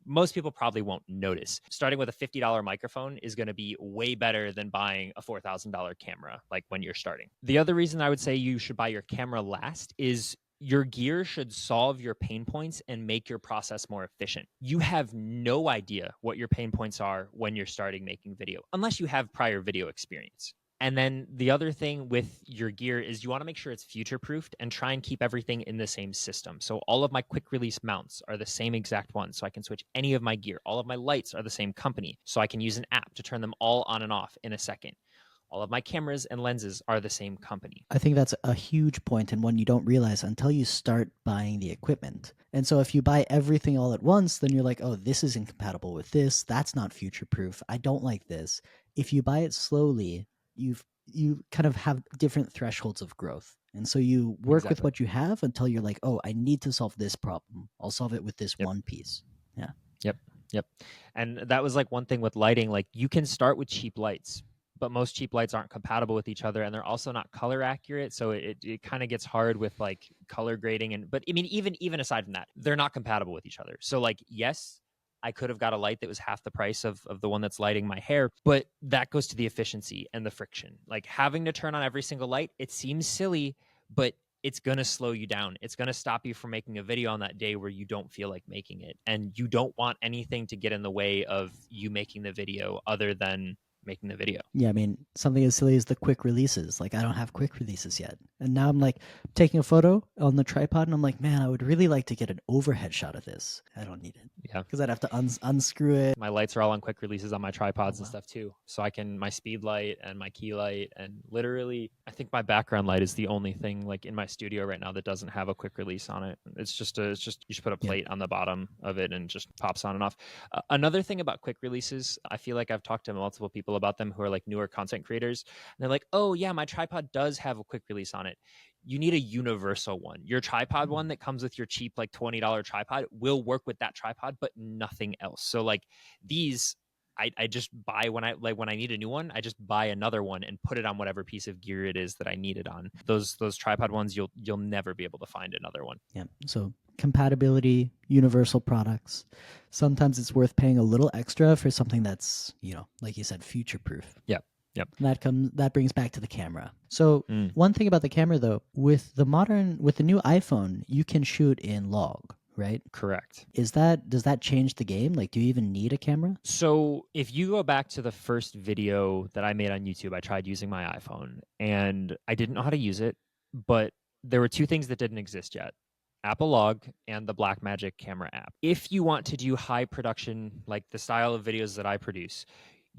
most people probably won't notice. Starting with a $50 microphone is going to be way better than buying a $4,000 camera, like when you're starting. The other reason I would say you should buy your camera last is your gear should solve your pain points and make your process more efficient. You have no idea what your pain points are when you're starting making video, unless you have prior video experience. And then the other thing with your gear is you want to make sure it's future-proofed and try and keep everything in the same system. So all of my quick release mounts are the same exact one, so I can switch any of my gear. All of my lights are the same company, so I can use an app to turn them all on and off in a second. All of my cameras and lenses are the same company. I think that's a huge point and one you don't realize until you start buying the equipment. And so if you buy everything all at once, then you're like, oh, this is incompatible with this. That's not future-proof. I don't like this. If you buy it slowly, you kind of have different thresholds of growth. And so you work with what you have until you're like, oh, I need to solve this problem. I'll solve it with this one piece. Yeah. Yep. And that was like one thing with lighting, like you can start with cheap lights, but most cheap lights aren't compatible with each other and they're also not color accurate. So it kind of gets hard with like color grading. But I mean, even aside from that, they're not compatible with each other. So like, yes, I could have got a light that was half the price of the one that's lighting my hair, but that goes to the efficiency and the friction. Like having to turn on every single light, it seems silly, but it's going to slow you down. It's going to stop you from making a video on that day where you don't feel like making it. And you don't want anything to get in the way of you making the video other than making the video. Yeah, I mean, something as silly as the quick releases. Like, I don't have quick releases yet. And now I'm like taking a photo on the tripod and I'm like, man, I would really like to get an overhead shot of this. I don't need it. Yeah. Because I'd have to unscrew it. My lights are all on quick releases on my tripods Oh, and wow. stuff too. So I can, my speed light and my key light, and literally, I think my background light is the only thing like in my studio right now that doesn't have a quick release on it. It's just you just put a plate on the bottom of it and it just pops on and off. Another thing about quick releases, I feel like I've talked to multiple people about them who are like newer content creators. And they're like, oh yeah, my tripod does have a quick release on it. You need a universal one. Your tripod one that comes with your cheap like $20 tripod will work with that tripod, but nothing else. So like these, I just buy when I need a new one, I just buy another one and put it on whatever piece of gear it is that I need it on. Those tripod ones, you'll never be able to find another one. Yeah. So compatibility, universal products. Sometimes it's worth paying a little extra for something that's, like you said, future proof. Yep. Yep. And that brings back to the camera. So one thing about the camera though, with the new iPhone, you can shoot in log, right? Correct. Does that change the game? Like, do you even need a camera? So if you go back to the first video that I made on YouTube, I tried using my iPhone and I didn't know how to use it, but there were two things that didn't exist yet: Apple Log and the Blackmagic camera app. If you want to do high production, like the style of videos that I produce,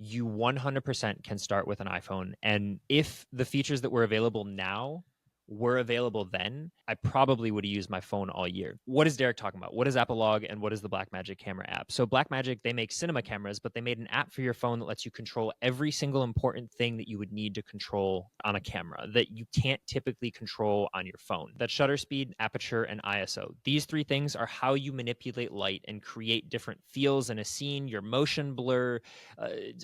you 100% can start with an iPhone. And if the features that were available now were available then, I probably would have used my phone all year. What is Derek talking about? What is Apple Log and what is the Blackmagic camera app? So Blackmagic, they make cinema cameras, but they made an app for your phone that lets you control every single important thing that you would need to control on a camera that you can't typically control on your phone. That's shutter speed, aperture, and ISO. These three things are how you manipulate light and create different feels in a scene, your motion blur.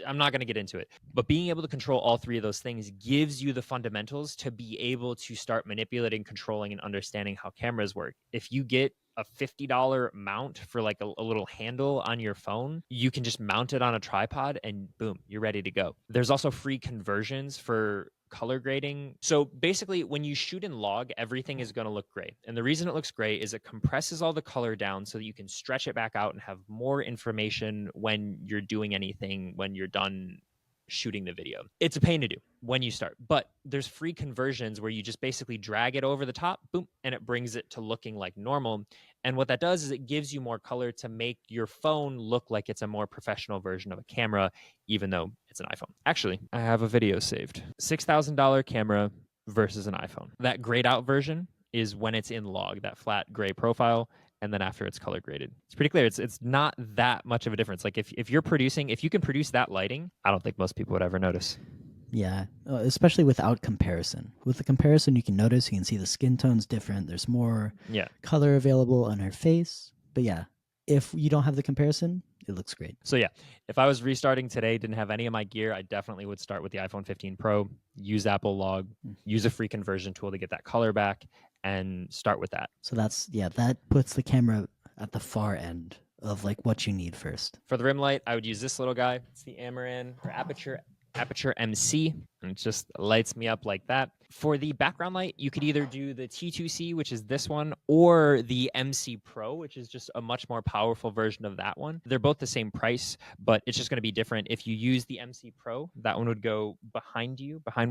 I'm not going to get into it, but being able to control all three of those things gives you the fundamentals to be able to start manipulating, controlling, and understanding how cameras work. If you get a $50 mount for like a little handle on your phone, you can just mount it on a tripod and boom, you're ready to go. There's also free conversions for color grading. So basically, when you shoot in log, everything is going to look gray. And the reason it looks gray is it compresses all the color down so that you can stretch it back out and have more information when you're doing anything, when you're done shooting the video. It's a pain to do when you start, but there's free conversions where you just basically drag it over the top, boom, and it brings it to looking like normal. And what that does is it gives you more color to make your phone look like it's a more professional version of a camera, even though it's an iPhone. Actually, I have a video saved. $6,000 camera versus an iPhone. That grayed out version is when it's in log, that flat gray profile, and then after it's color graded. It's pretty clear. It's not that much of a difference. Like if you can produce that lighting, I don't think most people would ever notice. Yeah, especially without comparison. With the comparison, you can notice, you can see the skin tone's different. There's more color available on her face. But yeah, if you don't have the comparison, it looks great. So yeah, if I was restarting today, didn't have any of my gear, I definitely would start with the iPhone 15 Pro, use Apple Log, use a free conversion tool to get that color back, and start with that. So that puts the camera at the far end of like what you need first. For the rim light, I would use this little guy. It's the Amaran or Aputure MC, and it just lights me up like that. For the background light, you could either do the T2C, which is this one, or the MC Pro, which is just a much more powerful version of that one. They're both the same price, but it's just going to be different. If you use the MC Pro, that one would go behind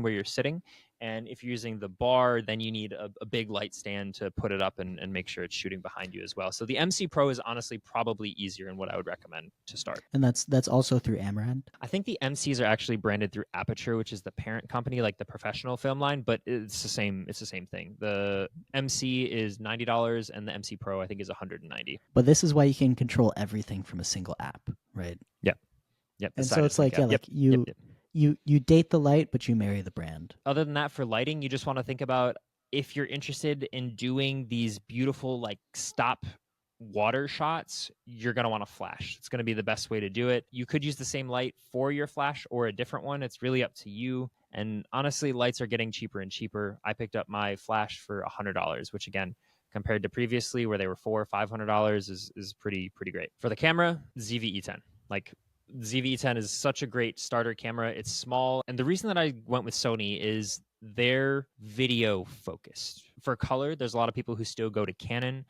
where you're sitting. And if you're using the bar, then you need a big light stand to put it up and make sure it's shooting behind you as well. So the MC Pro is honestly probably easier and what I would recommend to start. And that's also through Amaran? I think the MCs are actually branded through Aputure, which is the parent company, like the professional film line, but it's the same thing. The MC is $90 and the MC Pro I think is $190. But this is why you can control everything from a single app, right? Yep. And so it's like, you date the light, but you marry the brand. Other than that, for lighting, you just want to think about if you're interested in doing these beautiful like stop water shots, you're going to want a flash. It's going to be the best way to do it. You could use the same light for your flash or a different one. It's really up to you. And honestly, lights are getting cheaper and cheaper. I picked up my flash for $100, which again, compared to previously where they were $400 or $500 is pretty great. For the camera, ZV-E10. Like ZV-E10 is such a great starter camera. It's small. And the reason that I went with Sony is they're video focused. For color, there's a lot of people who still go to Canon.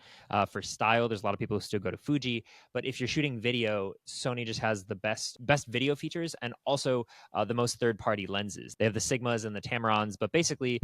For style, there's a lot of people who still go to Fuji. But if you're shooting video, Sony just has the best video features, and also the most third-party lenses. They have the Sigmas and the Tamarons, but basically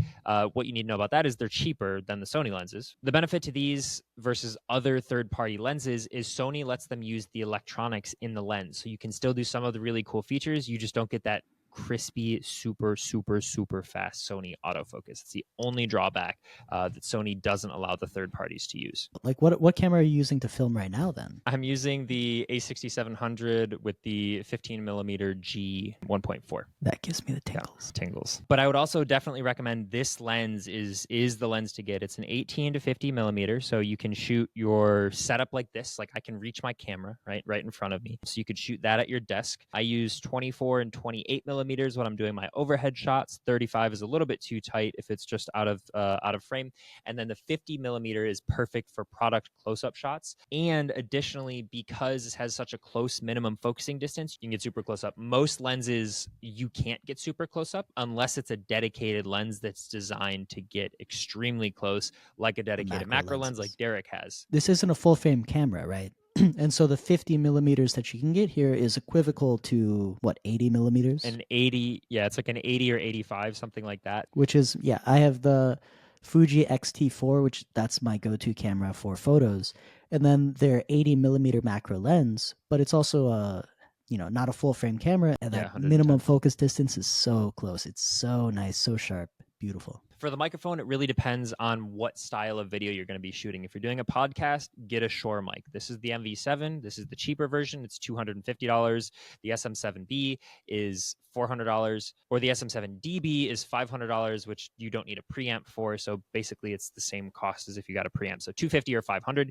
what you need to know about that is they're cheaper than the Sony lenses. The benefit to these versus other third-party lenses is Sony lets them use the electronics in the lens. So you can still do some of the really cool features. You just don't get that crispy, super fast Sony autofocus. It's the only drawback that Sony doesn't allow the third parties to use. Like what camera are you using to film right now then? I'm using the A6700 with the 15mm G 1.4. That gives me the tingles. Yeah, tingles. But I would also definitely recommend this lens is the lens to get. It's an 18 to 50 millimeter, so you can shoot your setup like this. Like I can reach my camera right in front of me, so you could shoot that at your desk. I use 24 and 28 millimeters when I'm doing my overhead shots. 35 is a little bit too tight if it's just out of frame, and then the 50 millimeter is perfect for product close-up shots. And additionally, because this has such a close minimum focusing distance, you can get super close up. Most lenses you can't get super close up unless it's a dedicated lens that's designed to get extremely close, like a dedicated macro lens like Derek has. This isn't a full frame camera, right? And so the 50 millimeters that you can get here is equivocal to what, 80 millimeters? An 80, yeah, it's like an 80 or 85, something like that. Which is, yeah, I have the Fuji X-T4, which that's my go-to camera for photos. And then their 80 millimeter macro lens, but it's also a, not a full frame camera. And that minimum focus distance is so close. It's so nice, so sharp, beautiful. For the microphone, it really depends on what style of video you're going to be shooting. If you're doing a podcast, get a Shure mic. This is the MV7. This is the cheaper version. It's $250. The SM7B is $400, or the SM7DB is $500, which you don't need a preamp for. So basically, it's the same cost as if you got a preamp. So $250 or $500.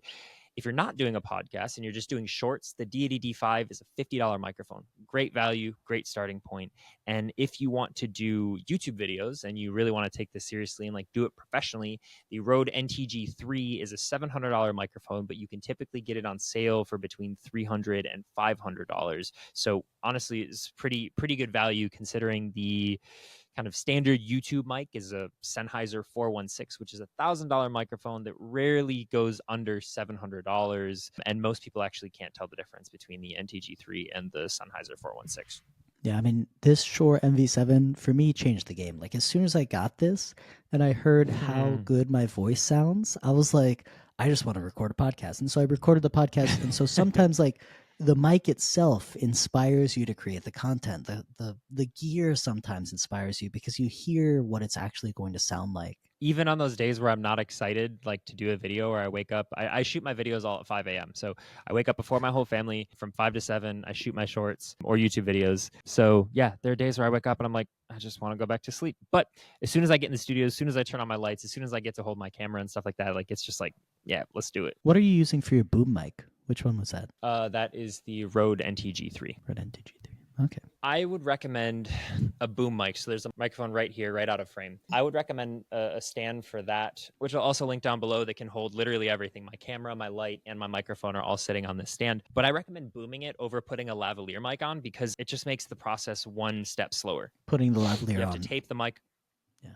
If you're not doing a podcast and you're just doing shorts, the Deity D5 is a $50 microphone. Great value, great starting point. And if you want to do YouTube videos and you really want to take this seriously and like do it professionally, the Rode NTG3 is a $700 microphone, but you can typically get it on sale for between $300 and $500. So honestly, it's pretty good value considering the kind of standard YouTube mic is a Sennheiser 416, which is a $1,000 microphone that rarely goes under $700. And most people actually can't tell the difference between the NTG3 and the Sennheiser 416. Yeah, I mean, this Shure MV7 for me changed the game. Like as soon as I got this and I heard how good my voice sounds, I was like, I just want to record a podcast. And so I recorded the podcast. And so sometimes like the mic itself inspires you to create the content. The gear sometimes inspires you because you hear what it's actually going to sound like. Even on those days where I'm not excited, like to do a video, or I wake up, I shoot my videos all at 5 a.m. So I wake up before my whole family from 5 to 7. I shoot my shorts or YouTube videos. So yeah, there are days where I wake up and I'm like, I just want to go back to sleep. But as soon as I get in the studio, as soon as I turn on my lights, as soon as I get to hold my camera and stuff like that, like it's just like, yeah, let's do it. What are you using for your boom mic? Which one was that? That is the Rode NTG3. Rode NTG3. Okay. I would recommend a boom mic. So there's a microphone right here, right out of frame. I would recommend a stand for that, which I'll also link down below, that can hold literally everything. My camera, my light, and my microphone are all sitting on this stand. But I recommend booming it over putting a lavalier mic on because it just makes the process one step slower. Putting the lavalier on. You have to tape the mic.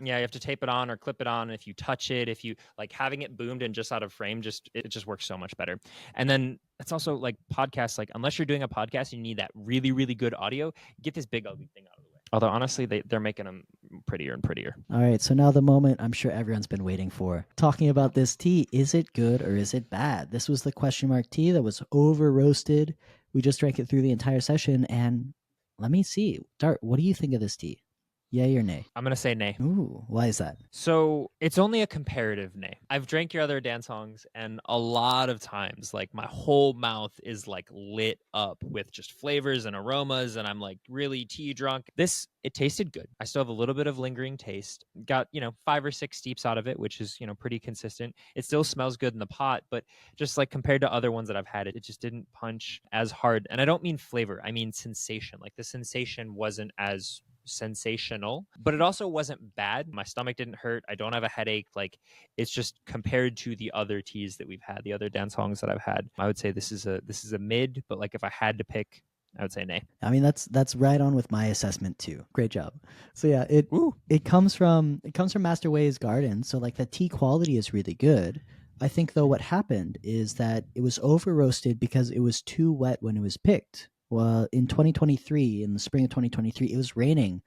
Yeah, you have to tape it on or clip it on. If you touch it, if you like having it boomed and just out of frame, it just works so much better. And then it's also like podcasts, like unless you're doing a podcast and you need that really, really good audio, get this big ugly thing out of the way. Although honestly, they're making them prettier and prettier. All right, so now the moment I'm sure everyone's been waiting for. Talking about this tea, is it good or is it bad? This was the question mark tea that was over roasted. We just drank it through the entire session, and let me see. Dart, what do you think of this tea? Yay or nay? I'm going to say nay. Ooh, why is that? So it's only a comparative nay. I've drank your other dance songs, and a lot of times, like my whole mouth is like lit up with just flavors and aromas, and I'm like really tea drunk. This, it tasted good. I still have a little bit of lingering taste. Got, 5 or 6 steeps out of it, which is, pretty consistent. It still smells good in the pot, but just like compared to other ones that I've had, it just didn't punch as hard. And I don't mean flavor, I mean sensation. Like the sensation wasn't as sensational, but it also wasn't bad. My stomach didn't hurt. I don't have a headache. Like it's just compared to the other teas that we've had, the other dance songs that I've had, I would say this is a mid, but like if I had to pick I would say nay. I mean, that's right on with my assessment too. Great job. So yeah, it comes from Master Way's garden. So like the tea quality is really good. I think though what happened is that it was over roasted because it was too wet when it was picked. Well, in 2023, in the spring of 2023, it was raining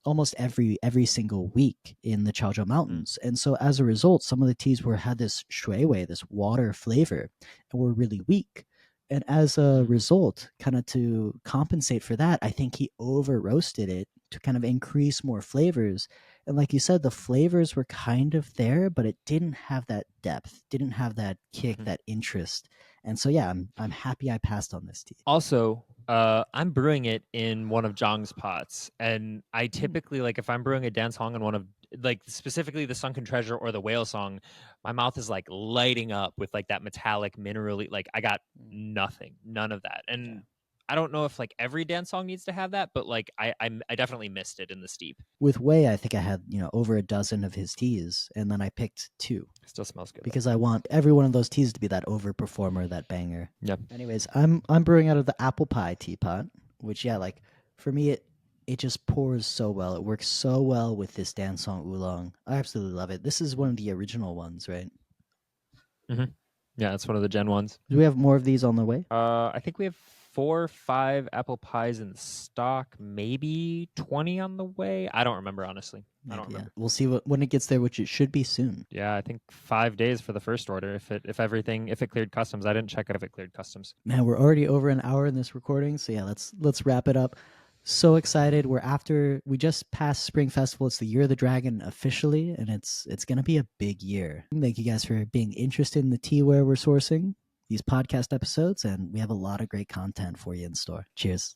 almost every single week in the Chaozhou Mountains. And so as a result, some of the teas had this shui wei, this water flavor, and were really weak. And as a result, kind of to compensate for that, I think he over roasted it to kind of increase more flavors. And like you said, the flavors were kind of there, but it didn't have that depth, didn't have that kick, that interest. And so yeah, I'm happy I passed on this tea. Also, I'm brewing it in one of Zhang's pots, and I typically like if I'm brewing a dance song in one of like specifically the Sunken Treasure or the Whale Song, my mouth is like lighting up with like that metallic minerally. Like I got none of that, and I don't know if like every dance song needs to have that, but like I definitely missed it in the steep. With Wei, I think I had over a dozen of his teas, and then I picked 2. Still smells good because I want every one of those teas to be that overperformer, that banger. Yep. Anyways, I'm brewing out of the apple pie teapot, which like for me it just pours so well. It works so well with this Dansong oolong. I absolutely love it. This is one of the original ones, right? Mm-hmm. Yeah, it's one of the Gen ones. Do we have more of these on the way? I think we have 4 or 5 apple pies in stock, maybe 20 on the way. I don't remember, honestly. Maybe, I don't remember. Yeah. We'll see when it gets there, which it should be soon. Yeah, I think 5 days for the first order. If it cleared customs. I didn't check it if it cleared customs. Man, we're already over an hour in this recording, so yeah, let's wrap it up. So excited. We just passed Spring Festival. It's the Year of the Dragon officially, and it's going to be a big year. Thank you guys for being interested in the teaware we're sourcing, these podcast episodes, and we have a lot of great content for you in store. Cheers.